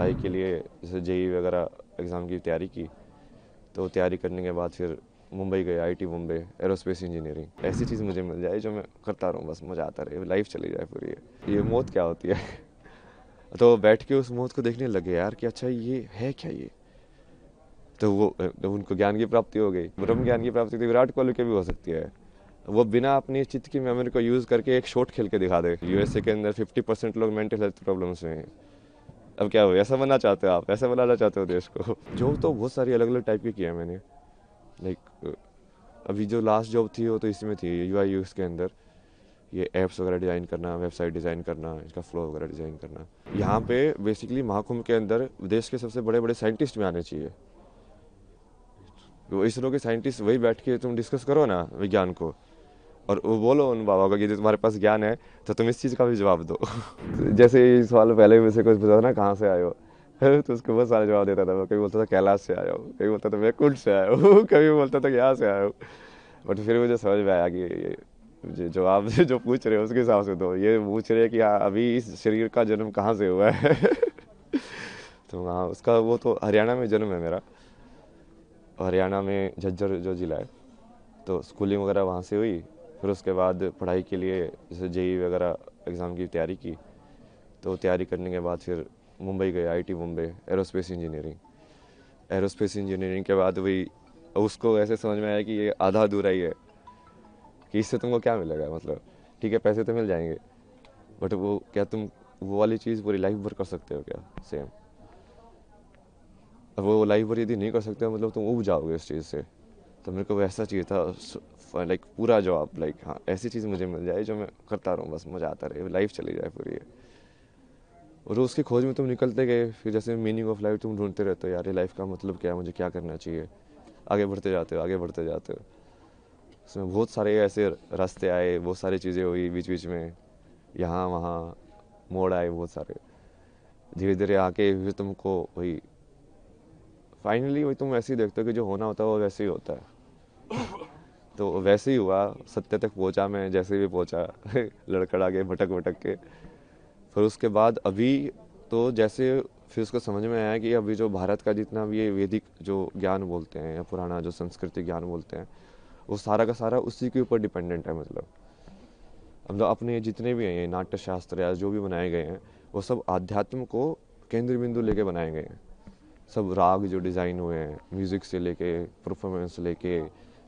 पढ़ाई के लिए जैसे जेई वगैरह एग्ज़ाम की तैयारी की। तो तैयारी करने के बाद फिर मुंबई गए, आईटी मुंबई, एरोस्पेस इंजीनियरिंग। ऐसी चीज़ मुझे मिल जाए जो मैं करता रहूँ, बस मज़ा आता रहे, लाइफ चली जाए पूरी। ये मौत क्या होती है? तो बैठ के उस मौत को देखने लगे यार कि अच्छा ये है क्या ये। तो तो उनको ज्ञान की प्राप्ति हो गई, ब्रह्म ज्ञान की प्राप्ति तो विराट कोहली की भी हो सकती है। वो बिना अपनी चित्त की मेमोरी को यूज़ करके एक शॉट खेल के दिखा दे। यूएसए के अंदर 50% लोग मेंटल हेल्थ प्रॉब्लम्स में हैं। अब क्या हो, ऐसा बनना चाहते हो आप? ऐसा बनाना चाहते हो देश को? जॉब तो बहुत सारी अलग अलग टाइप की किया है मैंने। लाइक अभी जो लास्ट जॉब थी वो तो इसमें थी, यूआई यूएक्स के अंदर। ये ऐप्स वगैरह डिज़ाइन करना, वेबसाइट डिज़ाइन करना, इसका फ्लो वगैरह डिज़ाइन करना। यहाँ पे बेसिकली महाकुंभ के अंदर देश के सबसे बड़े बड़े साइंटिस्ट में आने चाहिए। वो इसरो के साइंटिस्ट वही बैठ के तुम डिस्कस करो ना विज्ञान को, और वो बोलो उन बाबा को कि जो तुम्हारे पास ज्ञान है तो तुम इस चीज़ का भी जवाब दो। जैसे इस सवाल पहले मुझसे कुछ पूछा था ना, कहाँ से आए हो? तो उसको बहुत सारे जवाब देता था। वो कभी बोलता था कैलाश से आया हूँ, कभी बोलता था मैं कुंड से आया हूँ, कभी बोलता था कि यहाँ से आया हूँ। बट फिर मुझे समझ में आया कि ये जवाब जो पूछ रहे हो उसके हिसाब से दो। ये पूछ रहे हैं कि हाँ अभी इस शरीर का जन्म कहाँ से हुआ है। तो हाँ, उसका वो तो हरियाणा में जन्म है मेरा, हरियाणा में झज्जर जो ज़िला है। तो स्कूलिंग वगैरह वहाँ से हुई। फिर उसके बाद पढ़ाई के लिए जैसे जेई वगैरह एग्ज़ाम की तैयारी की। तो तैयारी करने के बाद फिर मुंबई गए, IT Mumbai, aerospace engineering. Aerospace engineering के बाद वही उसको ऐसे समझ में आया कि ये आधा अधूरा ही है, कि इससे तुमको क्या मिलेगा। मतलब ठीक है, पैसे तो मिल जाएंगे, बट वो क्या तुम वो वाली चीज़ पूरी लाइफ भर कर सकते हो क्या सेम? अब वो लाइफ भर यदि नहीं कर सकते हो मतलब तुम उब जाओगे उस चीज़ से। तो मेरे को वैसा चाहिए था, लाइक पूरा जॉब, लाइक हाँ ऐसी चीज़ मुझे मिल जाए जो मैं करता रहूँ, बस मज़ा आता रहे, लाइफ चली जाए पूरी। और उसकी खोज में तुम निकलते गए, फिर जैसे मीनिंग ऑफ लाइफ तुम ढूंढते रहते हो, यार ये लाइफ का मतलब क्या है, मुझे क्या करना चाहिए। आगे बढ़ते जाते हो, आगे बढ़ते जाते हो। उसमें बहुत सारे ऐसे रास्ते आए, बहुत सारी चीज़ें हुई बीच बीच में, यहाँ वहाँ मोड़ आए बहुत सारे। धीरे धीरे आके फिर तुमको वही फाइनली वही तुम वैसे ही देखते हो कि जो होना होता है वो वैसे ही होता है। तो वैसे ही हुआ, सत्य तक पहुंचा मैं जैसे भी पहुंचा। लड़खड़ा के भटक भटक के। फिर उसके बाद अभी तो जैसे फिर उसको समझ में आया कि अभी जो भारत का जितना भी ये वैदिक जो ज्ञान बोलते हैं या पुराना जो संस्कृति ज्ञान बोलते हैं, वो सारा का सारा उसी के ऊपर डिपेंडेंट है। मतलब अपने जितने भी हैं ये नाट्य शास्त्र या जो भी बनाए गए हैं, वो सब आध्यात्म को केंद्र बिंदु लेके बनाए गए हैं। सब राग जो डिज़ाइन हुए हैं, म्यूज़िक से लेके, परफॉर्मेंस लेके,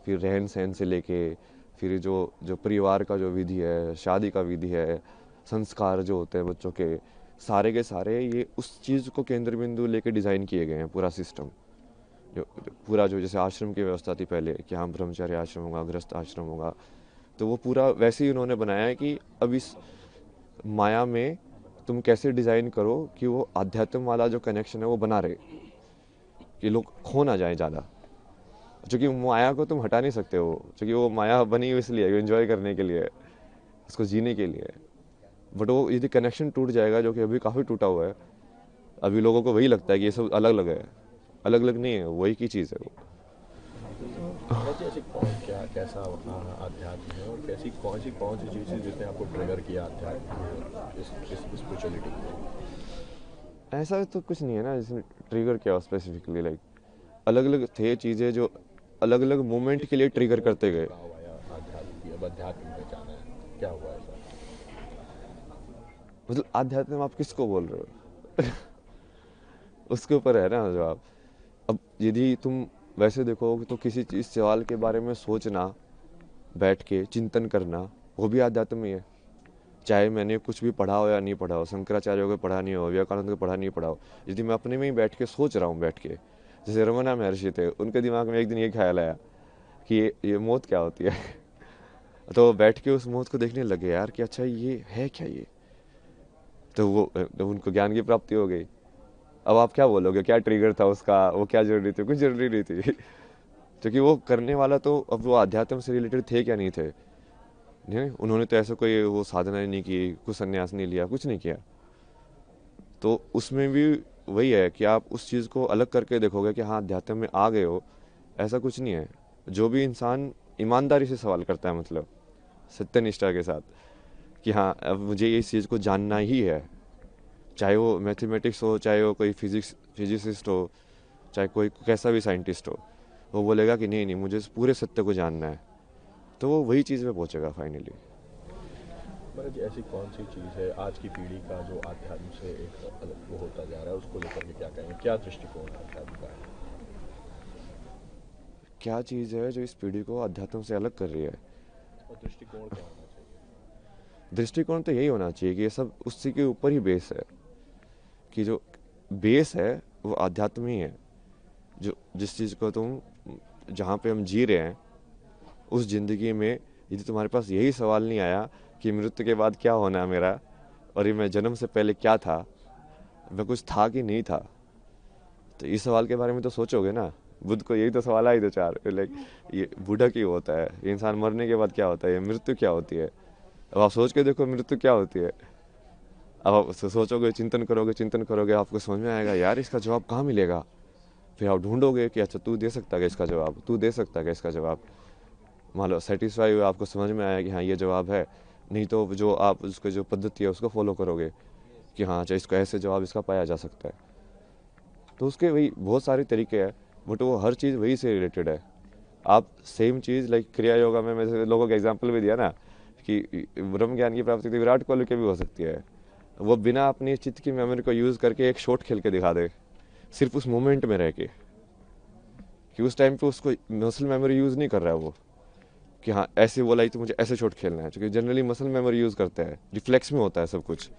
फिर रहन सहन से लेके, फिर जो जो परिवार का जो विधि है, शादी का विधि है, संस्कार जो होते हैं बच्चों के सारे ये उस चीज़ को केंद्र बिंदु लेके डिज़ाइन किए गए हैं। पूरा सिस्टम जो पूरा जो जैसे आश्रम की व्यवस्था थी पहले कि हाँ ब्रह्मचर्य आश्रम होगा, गृहस्थ आश्रम होगा, तो वो पूरा वैसे ही उन्होंने बनाया है कि अब इस माया में तुम कैसे डिज़ाइन करो कि वो आध्यात्म वाला जो कनेक्शन है वो बना रहे, कि लोग खो ना जाए ज़्यादा। क्योंकि माया को तुम हटा नहीं सकते हो, क्योंकि वो माया बनी हुई इसलिए एंजॉय करने के लिए, उसको जीने के लिए। बट वो यदि कनेक्शन टूट जाएगा, जो कि अभी काफ़ी टूटा हुआ है, अभी लोगों को वही लगता है कि ये सब अलग अलग है। अलग अलग नहीं है, वही की चीज़ है वो। तो कैसे ऐसे कौन क्या कैसा आध्यात्म है, और कौन सी चीज़ें जिसने आपको ट्रिगर किया आध्यात्म में, इस स्पिरिचुअलिटी को? ऐसा तो कुछ नहीं है ना जिसने ट्रिगर किया स्पेसिफिकली। लाइक अलग अलग थे चीज़ें जो अलग अलग मोमेंट किस के लिए किस ट्रिगर मोड़ करते पे गए। जुड़ाव आया आध्यात्म की, अब अध्यात्म में जाना है, क्या हुआ ऐसा? मतलब आध्यात्म आप किसको बोल रहे हो? उसके ऊपर है ना जवाब। अब यदि तुम वैसे देखो तो किसी चीज़ सवाल के बारे में सोचना, बैठ के चिंतन करना, वो भी आध्यात्म ही है। चाहे मैंने कुछ भी पढ़ा हो या नहीं पढ़ा हो, शंकराचार्य को पढ़ा नहीं हो, विवेकानंद को पढ़ा नहीं पढ़ा हो, यदि मैं अपने में ही बैठ के सोच रहा हूँ, बैठ के जैसे रमना महर्षि थे, उनके दिमाग में एक दिन ये ख्याल आया कि ये मौत क्या होती है। तो बैठ के उस मौत को देखने लगे यार कि अच्छा ये है क्या ये। तो तो उनको ज्ञान की प्राप्ति हो गई। अब आप क्या बोलोगे, क्या ट्रिगर था उसका, वो क्या जरूरी थी? कुछ जरूरी नहीं थी। क्योंकि वो करने वाला तो अब वो अध्यात्म से रिलेटेड थे क्या नहीं थे। नहीं, उन्होंने तो ऐसा कोई वो साधना नहीं की, कुछ संन्यास नहीं लिया, कुछ नहीं किया। तो उसमें भी वही है कि आप उस चीज़ को अलग करके देखोगे कि हाँ अध्यात्म में आ गए हो, ऐसा कुछ नहीं है। जो भी इंसान ईमानदारी से सवाल करता है, मतलब सत्यनिष्ठा के साथ, कि हाँ अब मुझे इस चीज़ को जानना ही है, चाहे वो मैथमेटिक्स हो, चाहे वो कोई फिजिसिस्ट हो, चाहे कोई कैसा भी साइंटिस्ट हो, वो बोलेगा कि नहीं नहीं मुझे इस पूरे सत्य को जानना है, तो वो वही चीज़ में पहुंचेगा फाइनली। महाराज जी, ऐसी कौन सी चीज़ है आज की पीढ़ी का जो आध्यात्म से एक अलग वो होता जा रहा है, उसको लेकर के क्या कहेंगे, क्या दृष्टिकोण है आध्यात्म का है? क्या चीज़ है जो इस पीढ़ी को अध्यात्म से अलग कर रही है? और दृष्टिकोण क्या होना चाहिए? दृष्टिकोण तो यही होना चाहिए कि ये सब उसी के ऊपर ही बेस है, कि जो बेस है वो आध्यात्म ही है। जो जिस चीज़ को तुम, जहाँ पे हम जी रहे हैं उस ज़िंदगी में, यदि तुम्हारे पास यही सवाल नहीं आया कि मृत्यु के बाद क्या होना है मेरा, और ये मैं जन्म से पहले क्या था, मैं कुछ था कि नहीं था, तो इस सवाल के बारे में तो सोचोगे ना। बुद्ध को यही तो सवाल आए दो चार, लाइक ये बूढ़ा क्यों होता है, ये इंसान मरने के बाद क्या होता है, ये मृत्यु क्या होती है। अब आप सोच के देखो मृत्यु क्या होती है। अब आप सोचोगे, चिंतन करोगे, आपको समझ में आएगा यार इसका जवाब कहाँ मिलेगा। फिर आप ढूंढोगे कि अच्छा तू दे सकता है इसका जवाब, तू दे सकता है इसका जवाब। मान लो सेटिस्फाई हुआ, आपको समझ में आया कि हाँ ये जवाब है, नहीं तो जो आप उसको जो पद्धति है उसको फॉलो करोगे कि हाँ अच्छा इसको ऐसे जवाब इसका पाया जा सकता है। तो उसके वही बहुत सारे तरीके हैं, बट वो हर चीज़ वही से रिलेटेड है। आप सेम चीज़ लाइक क्रिया योगा में मैंने लोगों का एग्जाम्पल भी दिया ना कि ब्रह्म ज्ञान की प्राप्ति तो विराट कोहली के भी हो सकती है। वो बिना अपनी चित्त की मेमोरी को यूज़ करके एक शॉट खेल के दिखा दे, सिर्फ उस मोमेंट में रह के, कि उस टाइम पे उसको मसल मेमोरी यूज़ नहीं कर रहा है वो, कि हाँ ऐसे बोला ही तो मुझे ऐसे शॉट खेलना है, क्योंकि जनरली मसल मेमोरी यूज़ करते हैं, रिफ्लेक्स में होता है सब कुछ।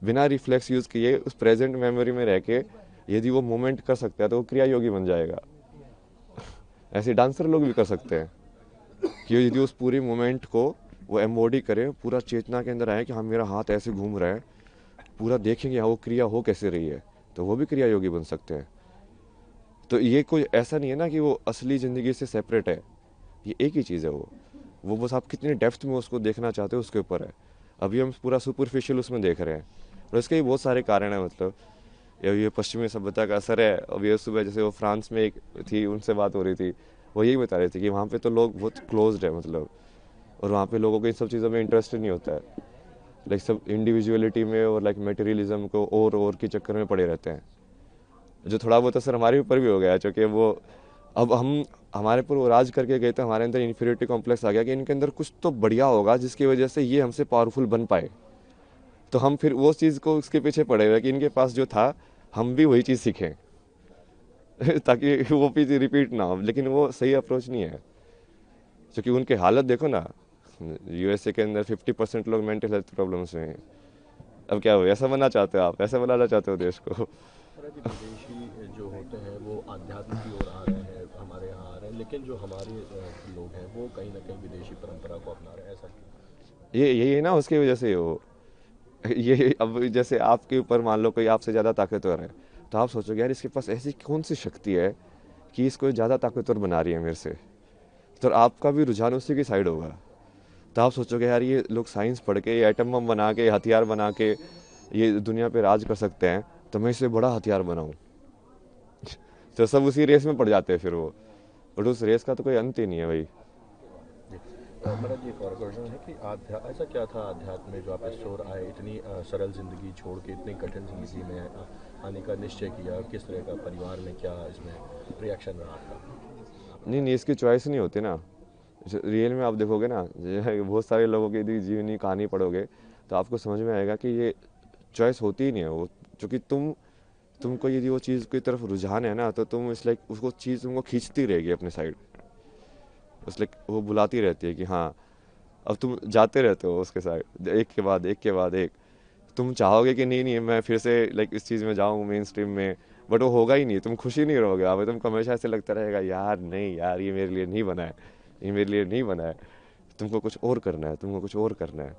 बिना रिफ्लेक्स यूज़ किए उस प्रेजेंट मेमोरी में रह के यदि वो मोमेंट कर सकता है तो वो क्रिया योगी बन जाएगा। ऐसे डांसर लोग भी कर सकते हैं कि यदि उस पूरी मोमेंट को वो एम्बॉडी करे, पूरा चेतना के अंदर आए कि हाँ मेरा हाथ ऐसे घूम रहा है, पूरा देखेंगे हाँ वो क्रिया हो कैसे रही है, तो वो भी क्रिया योगी बन सकते हैं। तो ये कोई ऐसा नहीं है ना कि वो असली ज़िंदगी से सेपरेट है, ये एक ही चीज़ है। वो बस आप कितनी डेप्थ में उसको देखना चाहते हो उसके ऊपर है। अभी हम पूरा सुपरफिशियल उसमें देख रहे हैं, और इसके भी बहुत सारे कारण हैं। मतलब ये पश्चिमी सभ्यता का असर है। अब ये सुबह जैसे वो फ्रांस में एक थी, उनसे बात हो रही थी, वो यही बता रहे थे कि वहाँ पे तो लोग बहुत क्लोज्ड है, मतलब, और वहाँ पे लोगों को इन सब चीज़ों में इंटरेस्ट नहीं होता है। लाइक सब इंडिविजुअलिटी में और लाइक मटेरियलिज्म को और के चक्कर में पड़े रहते हैं, जो थोड़ा बहुत असर हमारे ऊपर भी हो गया है। चूँकि वो अब हम हमारे पर वो राज करके गए तो हमारे अंदर इन्फीरियरिटी कॉम्प्लेक्स आ गया कि इनके अंदर कुछ तो बढ़िया होगा जिसकी वजह से ये हमसे पावरफुल बन पाए। तो हम फिर वो चीज़ को उसके पीछे पड़े हुए कि इनके पास जो था हम भी वही चीज़ सीखें ताकि वो चीज़ रिपीट ना हो। लेकिन वो सही अप्रोच नहीं है, क्योंकि उनकी हालत देखो ना, यूएसए के अंदर 50% लोग मेंटल हेल्थ प्रॉब्लम्स में हैं। अब क्या हो, ऐसा बनना चाहते हो आप, ऐसा बनाना चाहते हो देश को? महाराज जी, विदेशी जो होते हैं वो आध्यात्म की ओर आ रहे हैं, हमारे यहाँ आ रहे हैं, लेकिन जो हमारे लोग हैं वो कहीं ना कहीं विदेशी परंपरा को अपना रहे हैं, ऐसा क्यों? ये यही है ना, उसकी वजह से वो ये अब जैसे आपके ऊपर मान लो कोई आपसे ज़्यादा ताकतवर है, तो आप सोचोगे यार इसके पास ऐसी कौन सी शक्ति है कि इसको ज़्यादा ताकतवर बना रही है मेरे से, तो आपका भी रुझान उसी की साइड होगा। तो आप सोचोगे यार ये लोग साइंस पढ़ के, ये एटम बम बना के, हथियार बना के ये दुनिया पे राज कर सकते हैं, तो मैं इससे बड़ा हथियार बनाऊं। तो सब उसी रेस में पड़ जाते हैं फिर वो, बट उस रेस का तो कोई अंत ही नहीं है भाई। महाराज जी, एक और क्वेश्चन है कि ऐसा क्या था अध्यात्म में जो आप इस ओर आए, इतनी सरल जिंदगी छोड़ के इतनी कठिन जिंदगी में आने का निश्चय किया, किस तरह का परिवार में क्या इसमें रिएक्शन रहा आपका? नहीं नहीं, इसकी चॉइस नहीं होती ना। रियल में आप देखोगे ना, बहुत सारे लोगों की यदि जीवनी कहानी पढ़ोगे तो आपको समझ में आएगा कि ये चॉइस होती ही नहीं है वो। क्योंकि तुमको यदि वो चीज़ की तरफ रुझान है ना, तो तुम इस लाइक उसको चीज़ तुमको खींचती रहेगी अपने साइड, उस लाइक वो बुलाती रहती है कि हाँ, अब तुम जाते रहते हो उसके साइड, एक के बाद एक के बाद एक। तुम चाहोगे कि नहीं नहीं मैं फिर से लाइक इस चीज़ में जाऊँ मेन स्ट्रीम में, बट वो होगा ही नहीं, तुम खुशी नहीं रहोगे। अब तुमको हमेशा ऐसे लगता रहेगा यार नहीं यार ये मेरे लिए नहीं बना है, ये मेरे लिए नहीं बना है। तुमको कुछ और करना है, तुमको कुछ और करना है।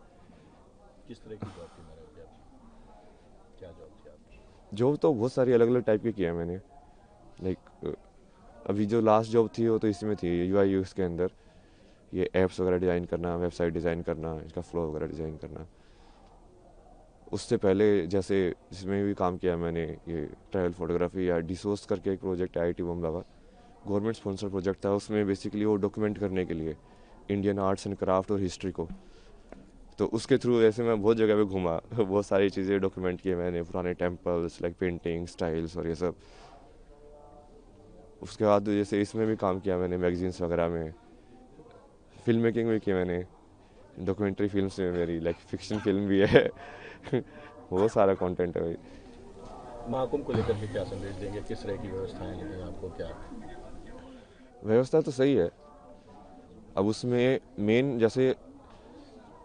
किस तरह की जॉब थी महाराज जी आपकी? क्या जॉब थी आपकी? जॉब तो बहुत सारी अलग अलग टाइप की किया है मैंने। लाइक अभी जो लास्ट जॉब थी वो तो इसमें थी, यूआई यूएक्स के अंदर, ये ऐप्स वगैरह डिज़ाइन करना, वेबसाइट डिज़ाइन करना, इसका फ्लो वगैरह डिज़ाइन करना। उससे पहले जैसे जिसमें भी काम किया मैंने, ये ट्रैवल फोटोग्राफी या डिसोर्स करके एक प्रोजेक्ट है आईआईटी बॉम्बे का, गवर्नमेंट स्पॉन्सर प्रोजेक्ट था। उसमें बेसिकली वो डॉक्यूमेंट करने के लिए इंडियन आर्ट्स एंड क्राफ्ट और हिस्ट्री को, तो उसके थ्रू ऐसे मैं बहुत जगह पे घूमा, बहुत सारी चीज़ें डॉक्यूमेंट की मैंने, पुराने टेम्पल्स लाइक पेंटिंग स्टाइल्स और ये सब। उसके बाद जैसे इसमें भी काम किया मैंने, मैगजीन्स वगैरह में, फिल्म मेकिंग भी की मैंने, डॉक्यूमेंट्री फिल्म्स में मेरी लाइक फिक्शन फिल्म भी है। बहुत सारा कंटेंट है भाई। महाकुंभ को लेकर के क्या संदेश देंगे, किस तरह की व्यवस्थाएं लगी आपको, क्या? व्यवस्था तो सही है, अब उसमें मेन जैसे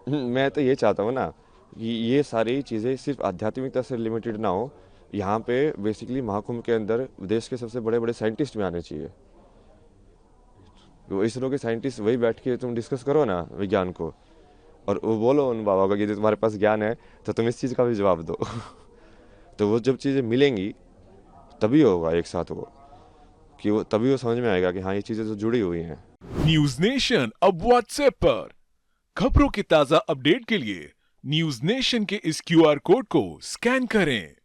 मैं तो ये चाहता हूँ ना कि ये सारी चीज़ें सिर्फ आध्यात्मिकता से लिमिटेड ना हो। यहाँ पे बेसिकली महाकुंभ के अंदर देश के सबसे बड़े बड़े साइंटिस्ट भी आने चाहिए। वो इसरो के साइंटिस्ट वही बैठ के तुम डिस्कस करो ना विज्ञान को, और वो बोलो उन बाबा को कि तुम्हारे पास ज्ञान है तो तुम इस चीज़ का भी जवाब दो। तो वो जब चीज़ें मिलेंगी तभी होगा एक साथ वो, कि वो तभी वो समझ में आएगा कि हाँ ये चीज़ें तो जुड़ी हुई हैं। न्यूज नेशन अब व्हाट्सएप पर खबरों के ताजा अपडेट के लिए न्यूज नेशन के इस क्यूआर कोड को स्कैन करें।